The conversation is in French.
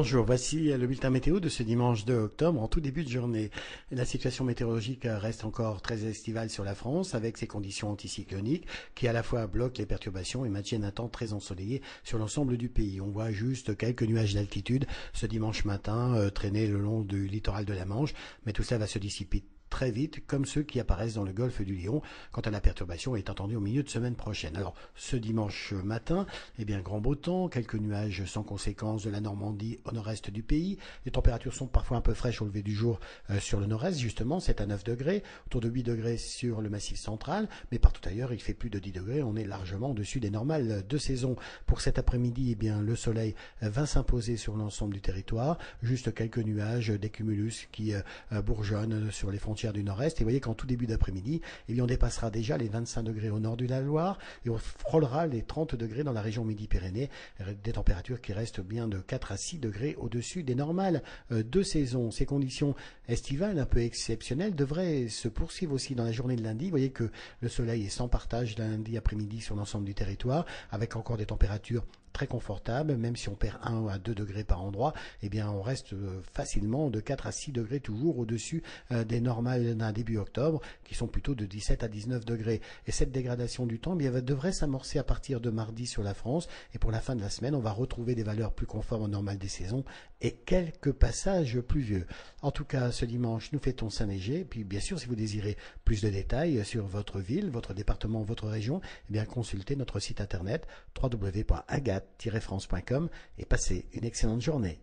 Bonjour, voici le bulletin météo de ce dimanche 2 octobre en tout début de journée. La situation météorologique reste encore très estivale sur la France avec ses conditions anticycloniques qui à la fois bloquent les perturbations et maintiennent un temps très ensoleillé sur l'ensemble du pays. On voit juste quelques nuages d'altitude ce dimanche matin traîner le long du littoral de la Manche, mais tout ça va se dissiper très vite, comme ceux qui apparaissent dans le golfe du Lion. Quant à la perturbation, elle est attendue au milieu de semaine prochaine. Alors, ce dimanche matin, grand beau temps, quelques nuages sans conséquence de la Normandie au nord-est du pays. Les températures sont parfois un peu fraîches au lever du jour sur le nord-est, justement, 7 à 9 degrés, autour de 8 degrés sur le massif central, mais partout ailleurs, il fait plus de 10 degrés. On est largement au-dessus des normales de saison. Pour cet après-midi, le soleil va s'imposer sur l'ensemble du territoire. Juste quelques nuages, des cumulus qui bourgeonnent sur les frontières du nord-est. Et vous voyez qu'en tout début d'après-midi, on dépassera déjà les 25 degrés au nord de la Loire et on frôlera les 30 degrés dans la région Midi-Pyrénées. Des températures qui restent bien de 4 à 6 degrés au-dessus des normales de saison. Ces conditions estivales un peu exceptionnelles devraient se poursuivre aussi dans la journée de lundi. Vous voyez que le soleil est sans partage lundi après-midi sur l'ensemble du territoire avec encore des températures très confortable, même si on perd 1 à 2 degrés par endroit, on reste facilement de 4 à 6 degrés toujours au-dessus des normales d'un début octobre, qui sont plutôt de 17 à 19 degrés. Et cette dégradation du temps, elle devrait s'amorcer à partir de mardi sur la France, et pour la fin de la semaine, on va retrouver des valeurs plus conformes aux normales des saisons, et quelques passages pluvieux. En tout cas, ce dimanche, nous fêtons Saint-Léger, puis bien sûr, si vous désirez plus de détails sur votre ville, votre département, votre région, consultez notre site internet www.agathe-france.com et passez une excellente journée.